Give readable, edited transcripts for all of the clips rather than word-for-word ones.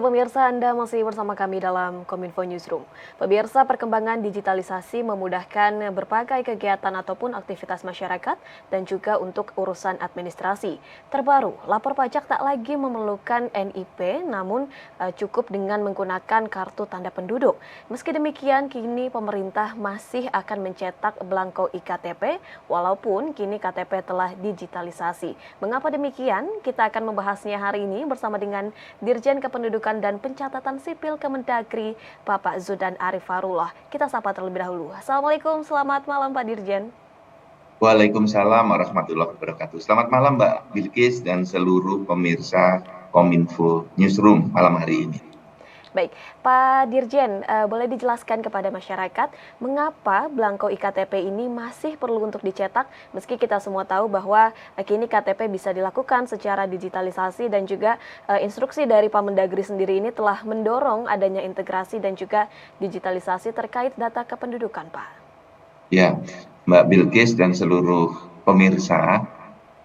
pemirsa, Anda masih bersama kami dalam Kominfo Newsroom. Pemirsa, perkembangan digitalisasi memudahkan berbagai kegiatan ataupun aktivitas masyarakat dan juga untuk urusan administrasi. Terbaru, lapor pajak tak lagi memerlukan NIP, namun cukup dengan menggunakan kartu tanda penduduk. Meski demikian, kini pemerintah masih akan mencetak belangko iktp, walaupun kini KTP telah digitalisasi. Mengapa demikian? Kita akan membahasnya hari ini bersama dengan Dirjen Kependudukan dan Pencatatan Sipil Kemendagri, Bapak Zudan Arif Farullah. Kita sapa terlebih dahulu. Assalamualaikum, selamat malam Pak Dirjen. Waalaikumsalam warahmatullahi wabarakatuh. Selamat malam Mbak Bilkis dan seluruh pemirsa Kominfo Newsroom malam hari ini. Baik, Pak Dirjen, boleh dijelaskan kepada masyarakat mengapa belangko iktp ini masih perlu untuk dicetak meski kita semua tahu bahwa kini KTP bisa dilakukan secara digitalisasi dan juga instruksi dari Pak Mendagri sendiri ini telah mendorong adanya integrasi dan juga digitalisasi terkait data kependudukan, Pak. Ya, Mbak Bilkis dan seluruh pemirsa,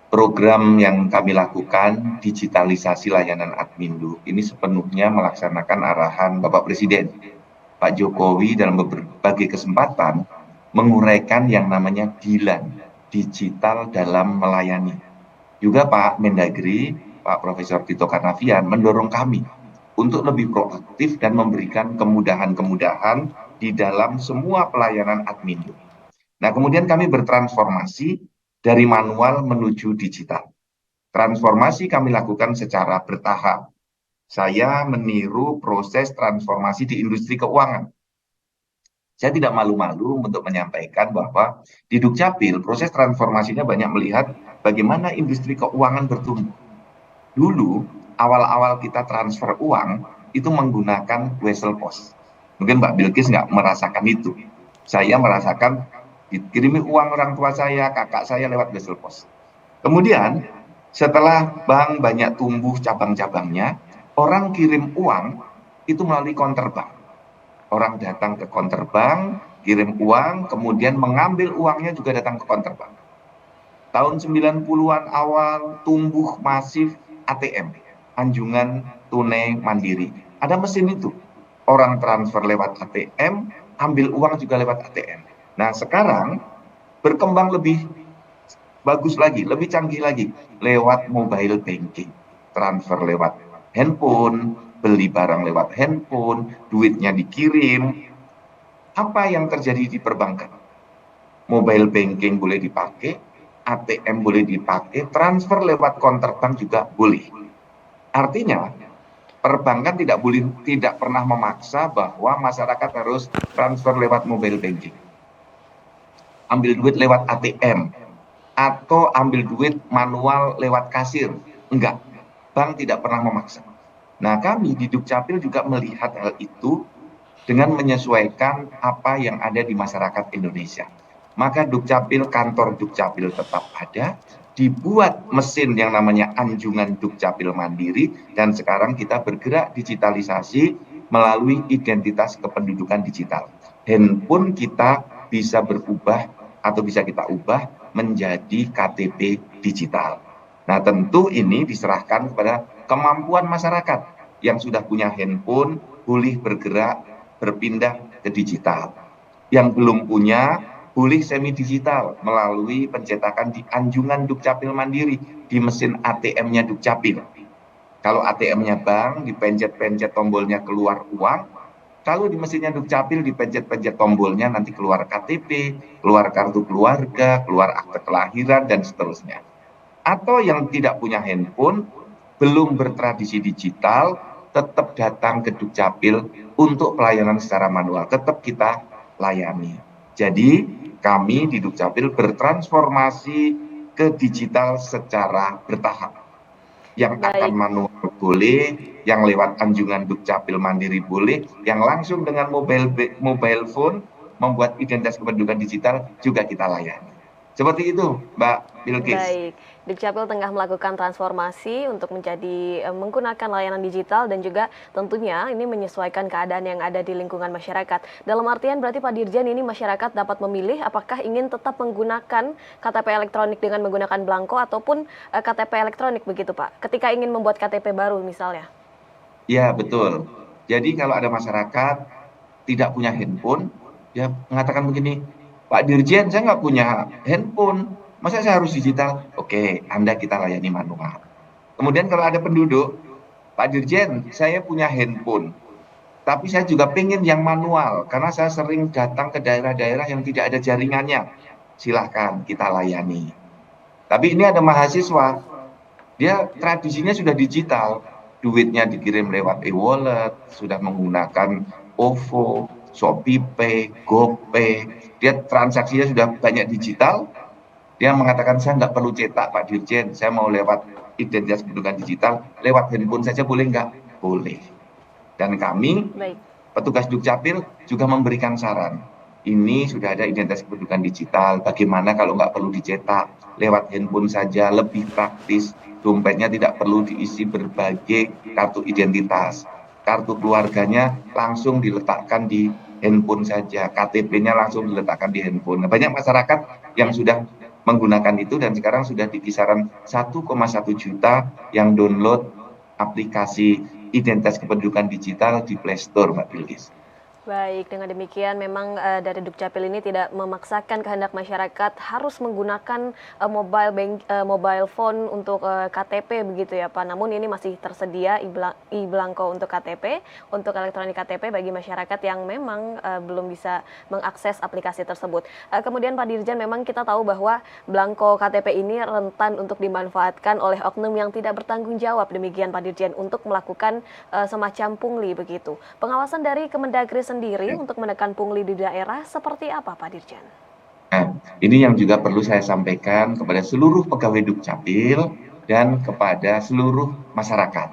program yang kami lakukan digitalisasi layanan Admindu ini sepenuhnya melaksanakan arahan Bapak Presiden, Pak Jokowi dalam berbagai kesempatan menguraikan yang namanya DILAN, digital dalam melayani. Juga Pak Mendagri, Pak Profesor Tito Karnavian mendorong kami untuk lebih proaktif dan memberikan kemudahan-kemudahan di dalam semua pelayanan Admindu. Nah, kemudian kami bertransformasi dari manual menuju digital. Transformasi kami lakukan secara bertahap. Saya meniru proses transformasi di industri keuangan. Saya tidak malu-malu untuk menyampaikan bahwa di Dukcapil proses transformasinya banyak melihat bagaimana industri keuangan bertumbuh. Dulu, awal-awal kita transfer uang itu menggunakan wesel pos. Mungkin Mbak Bilkis nggak merasakan itu. Saya merasakan dikirimi uang orang tua saya, kakak saya lewat wesel pos. Kemudian setelah bank banyak tumbuh cabang-cabangnya, orang kirim uang itu melalui counterbank. Orang datang ke counterbank, kirim uang, kemudian mengambil uangnya juga datang ke counterbank. Tahun 90-an awal tumbuh masif ATM, anjungan tunai mandiri. Ada mesin itu. Orang transfer lewat ATM, ambil uang juga lewat ATM. Nah, sekarang berkembang lebih bagus lagi, lebih canggih lagi lewat mobile banking. Transfer lewat handphone, beli barang lewat handphone, duitnya dikirim. Apa yang terjadi di perbankan? Mobile banking boleh dipakai, ATM boleh dipakai, transfer lewat counterbank juga boleh. Artinya, perbankan tidak pernah memaksa bahwa masyarakat harus transfer lewat mobile banking. Ambil duit lewat ATM, atau ambil duit manual lewat kasir. Enggak, bank tidak pernah memaksa. Nah, kami di Dukcapil juga melihat hal itu dengan menyesuaikan apa yang ada di masyarakat Indonesia. Maka Dukcapil, kantor Dukcapil tetap ada, dibuat mesin yang namanya anjungan Dukcapil Mandiri, dan sekarang kita bergerak digitalisasi melalui identitas kependudukan digital. Handphone kita bisa berubah atau bisa kita ubah menjadi KTP digital. Nah, tentu ini diserahkan kepada kemampuan masyarakat yang sudah punya handphone boleh bergerak berpindah ke digital. Yang belum punya boleh semi digital melalui pencetakan di anjungan Dukcapil Mandiri di mesin ATM-nya Dukcapil. Kalau ATM-nya bank dipencet-pencet tombolnya keluar uang, kalau di mesinnya Dukcapil dipencet-pencet tombolnya nanti keluar KTP, keluar kartu keluarga, keluar akte kelahiran, dan seterusnya. Atau yang tidak punya handphone, belum bertradisi digital, tetap datang ke Dukcapil untuk pelayanan secara manual. Tetap kita layani. Jadi kami di Dukcapil bertransformasi ke digital secara bertahap. Yang akan manual boleh, yang lewat anjungan Dukcapil Mandiri boleh, yang langsung dengan mobile phone membuat identitas kependudukan digital juga kita layani. Seperti itu, Mbak Bilkis. Baik, Dukcapil tengah melakukan transformasi untuk menjadi menggunakan layanan digital dan juga tentunya ini menyesuaikan keadaan yang ada di lingkungan masyarakat. Dalam artian berarti Pak Dirjen ini masyarakat dapat memilih apakah ingin tetap menggunakan KTP elektronik dengan menggunakan belangko ataupun KTP elektronik begitu Pak, ketika ingin membuat KTP baru misalnya. Ya, betul. Jadi kalau ada masyarakat tidak punya handphone, dia mengatakan begini, Pak Dirjen, saya nggak punya handphone, masa saya harus digital? Oke, Anda kita layani manual. Kemudian kalau ada penduduk, Pak Dirjen, saya punya handphone, tapi saya juga pengen yang manual, karena saya sering datang ke daerah-daerah yang tidak ada jaringannya. Silahkan kita layani. Tapi ini ada mahasiswa, dia tradisinya sudah digital, duitnya dikirim lewat e-wallet, sudah menggunakan OVO, ShopeePay, GoPay, dia transaksinya sudah banyak digital, dia mengatakan saya nggak perlu cetak Pak Dirjen, saya mau lewat identitas kependudukan digital, lewat handphone saja boleh nggak? Boleh. Dan kami Baik. petugas Dukcapil juga memberikan saran. Ini sudah ada identitas kependudukan digital, bagaimana kalau nggak perlu dicetak, lewat handphone saja, lebih praktis, dompetnya tidak perlu diisi berbagai kartu identitas. Kartu keluarganya langsung diletakkan di handphone saja, KTP-nya langsung diletakkan di handphone. Nah, banyak masyarakat yang Ya. sudah menggunakan itu dan sekarang sudah di kisaran 1,1 juta yang download aplikasi identitas kependudukan digital di Play Store, Mbak Bilkis. Baik, dengan demikian memang dari Dukcapil ini tidak memaksakan kehendak masyarakat harus menggunakan mobile phone untuk KTP begitu ya Pak. Namun ini masih tersedia e-Blanko untuk KTP, untuk elektronik KTP bagi masyarakat yang memang belum bisa mengakses aplikasi tersebut. Kemudian Pak Dirjen, memang kita tahu bahwa Blanko KTP ini rentan untuk dimanfaatkan oleh oknum yang tidak bertanggung jawab, demikian Pak Dirjen, untuk melakukan semacam pungli begitu. Pengawasan dari Kemendagri sendiri untuk menekan pungli di daerah seperti apa, Pak Dirjen? Nah, ini yang juga perlu saya sampaikan kepada seluruh pegawai Dukcapil dan kepada seluruh masyarakat.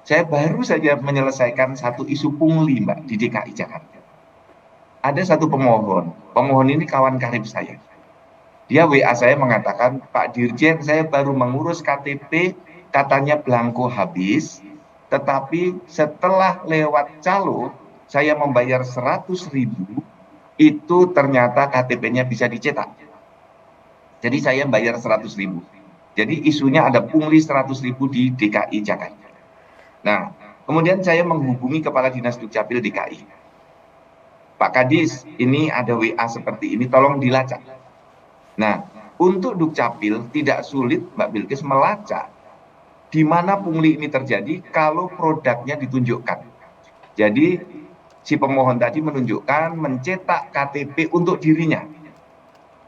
Saya baru saja menyelesaikan satu isu pungli, Mbak, di DKI Jakarta. Ada satu pemohon ini kawan karib saya. Dia WA saya mengatakan, Pak Dirjen, saya baru mengurus KTP, katanya Blanko habis, tetapi setelah lewat calo, saya membayar 100.000, itu ternyata KTP-nya bisa dicetak. Jadi saya bayar 100.000. Jadi isunya ada pungli 100.000 di DKI Jakarta. Nah, kemudian saya menghubungi Kepala Dinas Dukcapil DKI. Pak Kadis, ini ada WA seperti ini, tolong dilacak. Nah, untuk Dukcapil tidak sulit, Mbak Bilkis, melacak di mana pungli ini terjadi kalau produknya ditunjukkan. Jadi si pemohon tadi menunjukkan mencetak KTP untuk dirinya.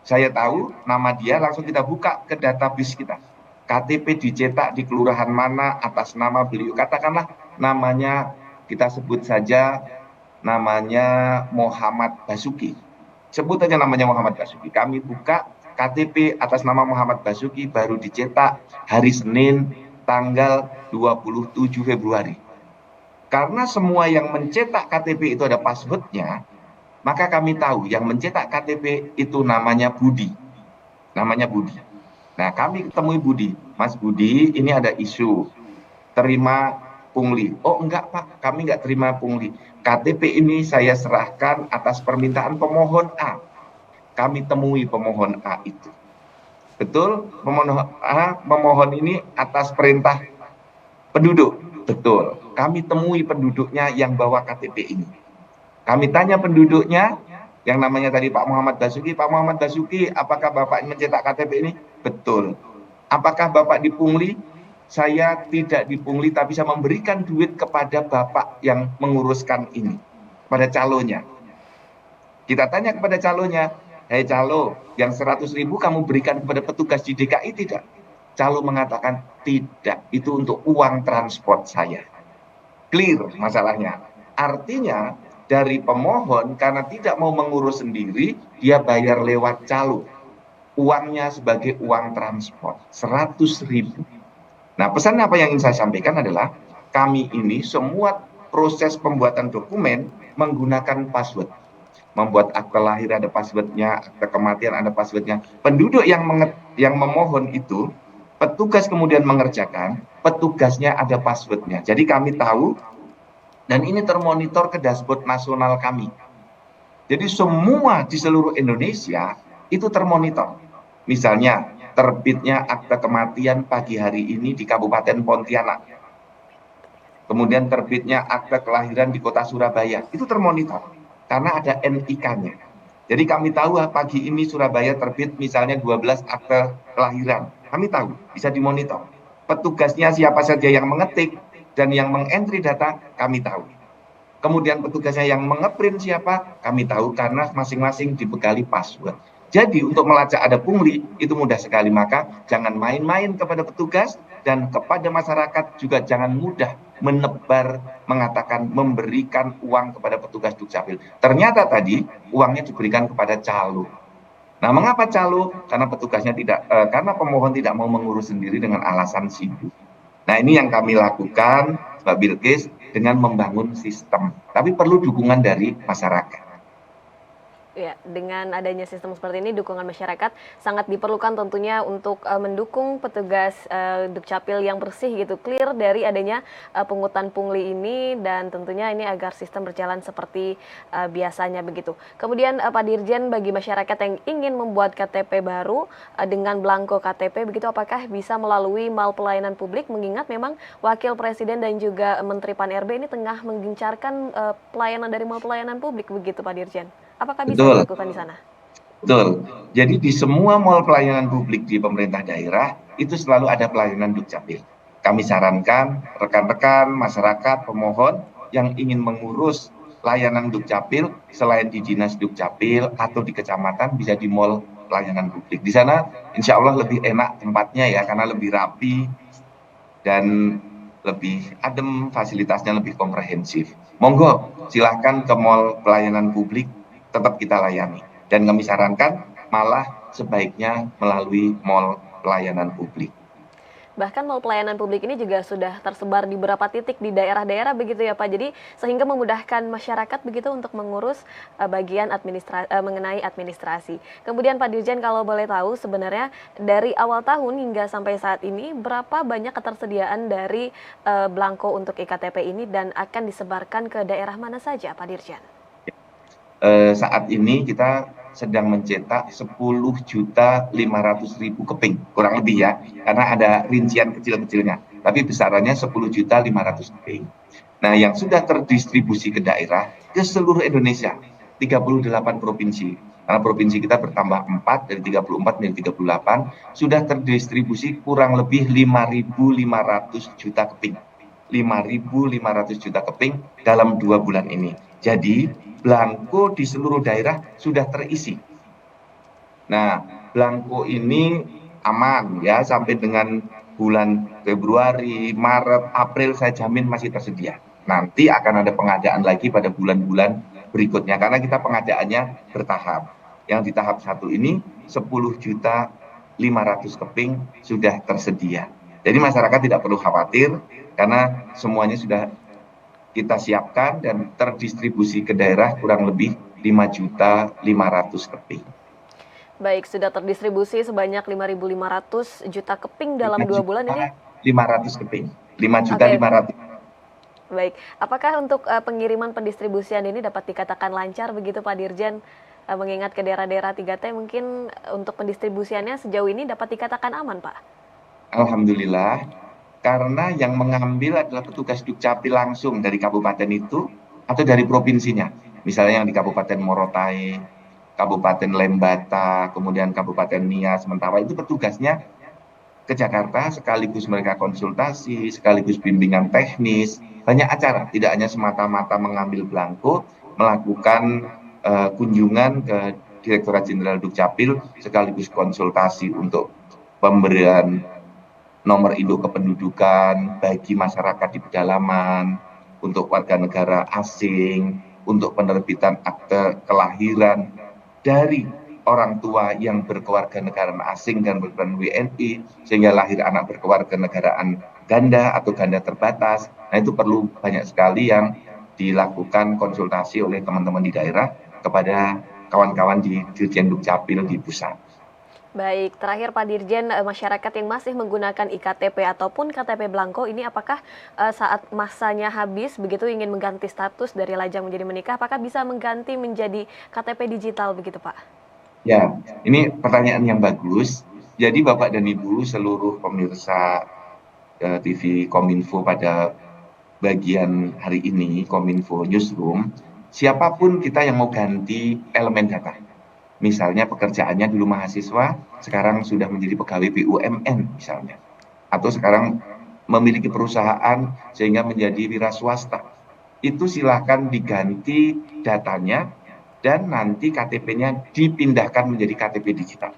Saya tahu nama dia, langsung kita buka ke database kita. KTP dicetak di kelurahan mana atas nama beliau. Katakanlah namanya, kita sebut saja namanya Muhammad Basuki. Sebut aja namanya Muhammad Basuki. Kami buka KTP atas nama Muhammad Basuki baru dicetak hari Senin tanggal 27 Februari. Karena semua yang mencetak KTP itu ada passwordnya, maka kami tahu yang mencetak KTP itu namanya Budi. Namanya Budi. Nah, kami temui Budi. Mas Budi, ini ada isu terima pungli. Oh enggak Pak, kami enggak terima pungli. KTP ini saya serahkan atas permintaan pemohon A. Kami temui pemohon A itu. Betul, pemohon A memohon ini atas perintah penduduk. Betul, kami temui penduduknya yang bawa KTP ini. Kami tanya penduduknya, yang namanya tadi Pak Muhammad Basuki. Pak Muhammad Basuki, apakah Bapak mencetak KTP ini? Betul. Apakah Bapak dipungli? Saya tidak dipungli, tapi saya memberikan duit kepada Bapak yang menguruskan ini, pada calonnya. Kita tanya kepada calonnya, hei calo, yang 100.000 kamu berikan kepada petugas di DKI tidak? Calo mengatakan tidak, itu untuk uang transport saya. Clear masalahnya. Artinya dari pemohon karena tidak mau mengurus sendiri, dia bayar lewat calo. Uangnya sebagai uang transport, 100.000. Nah, pesan apa yang ingin saya sampaikan adalah kami ini semua proses pembuatan dokumen menggunakan password. Membuat akte lahir ada passwordnya, akte kematian ada passwordnya. Penduduk yang memohon itu, petugas kemudian mengerjakan, petugasnya ada passwordnya. Jadi kami tahu, dan ini termonitor ke dashboard nasional kami. Jadi semua di seluruh Indonesia itu termonitor. Misalnya terbitnya akte kematian pagi hari ini di Kabupaten Pontianak. kemudian terbitnya akte kelahiran di kota Surabaya, itu termonitor karena ada NIK-nya. Jadi kami tahu pagi ini Surabaya terbit misalnya 12 akte kelahiran. Kami tahu, bisa dimonitor. Petugasnya siapa saja yang mengetik dan yang mengentry data, kami tahu. Kemudian petugasnya yang mengeprint siapa, kami tahu karena masing-masing dibekali password. Jadi untuk melacak ada pungli itu mudah sekali, maka jangan main-main kepada petugas dan kepada masyarakat juga jangan mudah menebar, mengatakan memberikan uang kepada petugas Dukcapil. Ternyata tadi uangnya diberikan kepada calo. Nah, mengapa calo? Karena petugasnya karena pemohon tidak mau mengurus sendiri dengan alasan sibuk. Nah, ini yang kami lakukan, Mbak Bilkis, dengan membangun sistem. Tapi perlu dukungan dari masyarakat. Ya, dengan adanya sistem seperti ini, dukungan masyarakat sangat diperlukan tentunya untuk mendukung petugas Dukcapil yang bersih gitu, clear dari adanya pungutan pungli ini, dan tentunya ini agar sistem berjalan seperti biasanya begitu. Kemudian Pak Dirjen, bagi masyarakat yang ingin membuat KTP baru dengan belangko KTP begitu, apakah bisa melalui Mal Pelayanan Publik, mengingat memang Wakil Presiden dan juga Menteri Pan-RB ini tengah menggencarkan pelayanan dari Mal Pelayanan Publik begitu Pak Dirjen? Apakah bisa Betul, dilakukan di sana? betul. Jadi di semua mal pelayanan publik di pemerintah daerah, itu selalu ada pelayanan Dukcapil. Kami sarankan rekan-rekan, masyarakat, pemohon yang ingin mengurus layanan Dukcapil, selain di Dinas Dukcapil atau di kecamatan, bisa di mal pelayanan publik. Di sana insya Allah lebih enak tempatnya ya, karena lebih rapi dan lebih adem, fasilitasnya lebih komprehensif. Monggo, silahkan ke mal pelayanan publik, tetap kita layani. Dan kami sarankan malah sebaiknya melalui mal pelayanan publik. Bahkan Mal Pelayanan Publik ini juga sudah tersebar di beberapa titik di daerah-daerah begitu ya Pak. Jadi sehingga memudahkan masyarakat begitu untuk mengurus bagian mengenai administrasi. Kemudian Pak Dirjen, kalau boleh tahu sebenarnya dari awal tahun hingga sampai saat ini berapa banyak ketersediaan dari belangko untuk iktp ini dan akan disebarkan ke daerah mana saja Pak Dirjen? Saat ini kita sedang mencetak 10.500.000 keping, kurang lebih ya, karena ada rincian kecil-kecilnya, tapi besarannya 10.500.000 keping. Nah, yang sudah terdistribusi ke daerah, ke seluruh Indonesia, 38 provinsi, karena provinsi kita bertambah 4, dari 34 menjadi 38, sudah terdistribusi kurang lebih 5.500 juta keping. 5.500 juta keping dalam 2 bulan ini. Jadi, belangko di seluruh daerah sudah terisi. Nah, belangko ini aman ya sampai dengan bulan Februari, Maret, April saya jamin masih tersedia. Nanti akan ada pengadaan lagi pada bulan-bulan berikutnya karena kita pengadaannya bertahap. Yang di tahap 1 ini 10.500.000 keping sudah tersedia. Jadi masyarakat tidak perlu khawatir karena semuanya sudah kita siapkan dan terdistribusi ke daerah kurang lebih 5.500.000 keping. Baik, sudah terdistribusi sebanyak 5.500 juta keping dalam 2 bulan ini? 5.500 keping. 5 juta Oke, 500. baik. Apakah untuk pengiriman pendistribusian ini dapat dikatakan lancar begitu Pak Dirjen? Mengingat ke daerah-daerah 3T mungkin untuk pendistribusiannya sejauh ini dapat dikatakan aman Pak? Alhamdulillah, karena yang mengambil adalah petugas Dukcapil langsung dari kabupaten itu atau dari provinsinya. Misalnya yang di Kabupaten Morotai, Kabupaten Lembata, kemudian Kabupaten Nias, Mentawai, itu petugasnya ke Jakarta sekaligus mereka konsultasi, sekaligus bimbingan teknis, banyak acara, tidak hanya semata-mata mengambil belangko, melakukan kunjungan ke Direktorat Jenderal Dukcapil sekaligus konsultasi untuk pemberian nomor induk kependudukan bagi masyarakat di pedalaman, untuk warga negara asing, untuk penerbitan akte kelahiran dari orang tua yang berkewarganegaraan asing dan berperan WNI, sehingga lahir anak berkewarganegaraan ganda atau ganda terbatas. Nah, itu perlu banyak sekali yang dilakukan konsultasi oleh teman-teman di daerah kepada kawan-kawan di Dirjen Dukcapil di pusat. Baik, terakhir Pak Dirjen, masyarakat yang masih menggunakan iktp ataupun KTP belangko ini apakah saat masanya habis begitu ingin mengganti status dari lajang menjadi menikah, apakah bisa mengganti menjadi KTP digital begitu Pak? Ya, ini pertanyaan yang bagus. Jadi Bapak dan Ibu seluruh pemirsa TV Kominfo pada bagian hari ini, Kominfo Newsroom, siapapun kita yang mau ganti elemen data. Misalnya pekerjaannya dulu mahasiswa, sekarang sudah menjadi pegawai BUMN misalnya. Atau sekarang memiliki perusahaan sehingga menjadi wira swasta. Itu silahkan diganti datanya dan nanti KTP-nya dipindahkan menjadi KTP digital.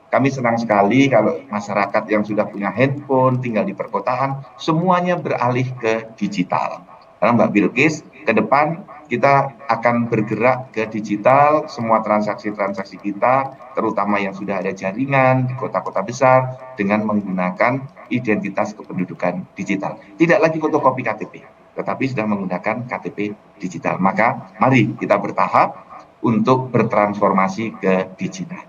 Kami senang sekali kalau masyarakat yang sudah punya handphone, tinggal di perkotaan, semuanya beralih ke digital. Karena Mbak Bilkis, ke depan kita akan bergerak ke digital, semua transaksi-transaksi kita, terutama yang sudah ada jaringan di kota-kota besar, dengan menggunakan identitas kependudukan digital. Tidak lagi fotokopi KTP, tetapi sudah menggunakan KTP digital. Maka mari kita bertahap untuk bertransformasi ke digital.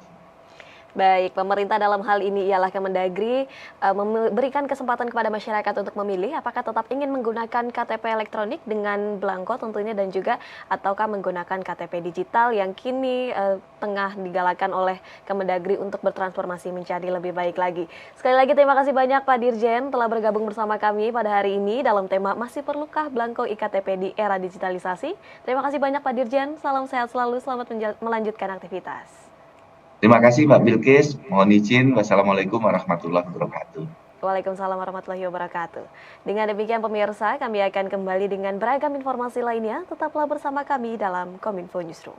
Baik, pemerintah dalam hal ini ialah Kemendagri memberikan kesempatan kepada masyarakat untuk memilih apakah tetap ingin menggunakan KTP elektronik dengan belangko tentunya dan juga ataukah menggunakan KTP digital yang kini tengah digalakan oleh Kemendagri untuk bertransformasi menjadi lebih baik lagi. Sekali lagi terima kasih banyak Pak Dirjen telah bergabung bersama kami pada hari ini dalam tema masih perlukah belangko iktp di era digitalisasi. Terima kasih banyak Pak Dirjen, salam sehat selalu, selamat melanjutkan aktivitas. Terima kasih Mbak Bilkis, mohon izin, wassalamualaikum warahmatullahi wabarakatuh. Waalaikumsalam warahmatullahi wabarakatuh. Dengan demikian pemirsa, kami akan kembali dengan beragam informasi lainnya. Tetaplah bersama kami dalam Kominfo Newsroom.